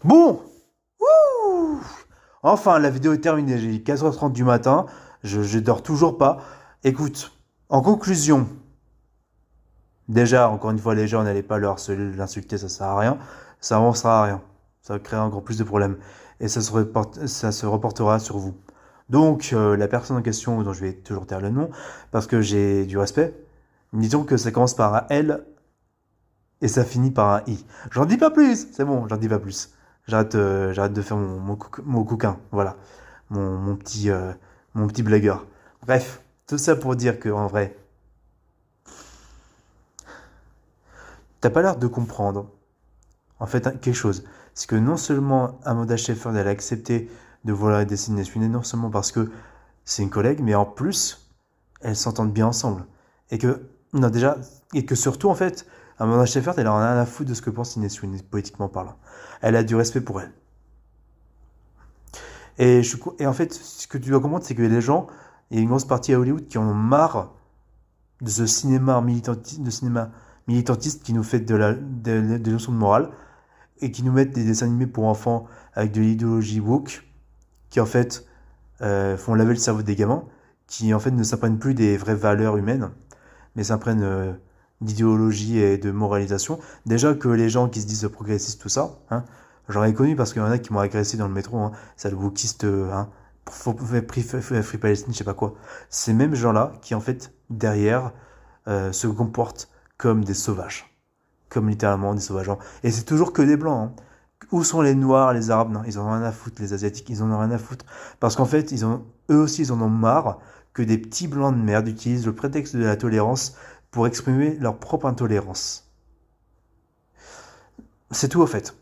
Bon, Ouh enfin, la vidéo est terminée. J'ai 4h30 du matin. Je dors toujours pas. Écoute, en conclusion, déjà, encore une fois, les gens, n'allez pas leur harceler, l'insulter, ça sert à rien. Ça avancera à rien. Ça va créer encore plus de problèmes. Et ça se reportera sur vous. Donc, la personne en question, dont je vais toujours taire le nom, parce que j'ai du respect, disons que ça commence par un L et ça finit par un I. J'en dis pas plus, c'est bon, j'en dis pas plus. J'arrête de faire mon couquin, voilà, mon petit blagueur. Bref, tout ça pour dire que en vrai, t'as pas l'air de comprendre, en fait, quelque chose. C'est que non seulement Amanda Seyfried, elle a accepté de vouloir dessiner ce non seulement parce que c'est une collègue, mais en plus, elles s'entendent bien ensemble. Et que, non, déjà, et que surtout, en fait, Amanda Seyfried, elle en a rien à foutre de ce que pense Inès Sweeney, politiquement parlant. Elle a du respect pour elle. Et en fait, ce que tu dois comprendre, c'est que les gens, il y a une grosse partie à Hollywood qui en ont marre de ce cinéma militantiste qui nous fait des leçons de morale et qui nous mettent des dessins animés pour enfants avec de l'idéologie woke qui en fait font laver le cerveau des gamins, qui en fait ne s'apprennent plus des vraies valeurs humaines, mais s'apprennent d'idéologie et de moralisation. Déjà que les gens qui se disent progressistes, tout ça, hein, j'en ai connu parce qu'il y en a qui m'ont agressé dans le métro, hein, c'est le wokiste, hein, Free Palestine, je sais pas quoi. Ces mêmes gens-là qui en fait derrière se comportent comme des sauvages. Comme littéralement des sauvages. Et c'est toujours que des blancs. Hein. Où sont les noirs, les arabes? Non, ils en ont rien à foutre, les asiatiques, ils en ont rien à foutre. Parce qu'en fait, eux aussi, ils en ont marre que des petits blancs de merde utilisent le prétexte de la tolérance pour exprimer leur propre intolérance. C'est tout au fait.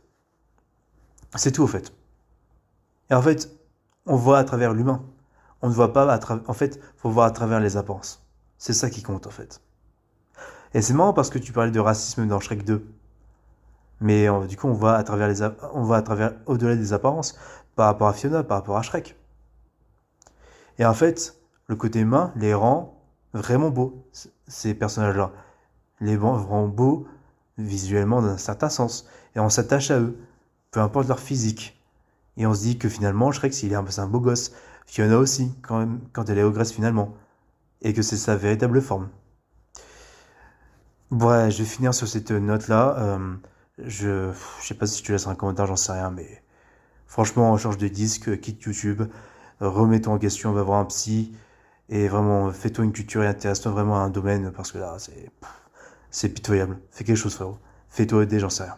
C'est tout au fait. Et en fait, on voit à travers l'humain. On ne voit pas à travers... En fait, faut voir à travers les apparences. C'est ça qui compte en fait. Et c'est marrant parce que tu parlais de racisme dans Shrek 2. Mais du coup, on voit à travers au-delà des apparences par rapport à Fiona, par rapport à Shrek. Et en fait, le côté humain les rend vraiment beaux, ces personnages-là. Les rend beaux visuellement dans un certain sens. Et on s'attache à eux, peu importe leur physique. Et on se dit que finalement, Shrek, c'est un beau gosse. Fiona aussi, quand elle est ogresse finalement. Et que c'est sa véritable forme. Ouais, je vais finir sur cette note-là. Je sais pas si tu laisses un commentaire, j'en sais rien, mais franchement, change de disque, quitte YouTube, remets-toi en question, va voir un psy, et vraiment, fais-toi une culture et intéresse-toi vraiment à un domaine, parce que là, c'est pitoyable. Fais quelque chose, frérot. Fais-toi aider, j'en sais rien.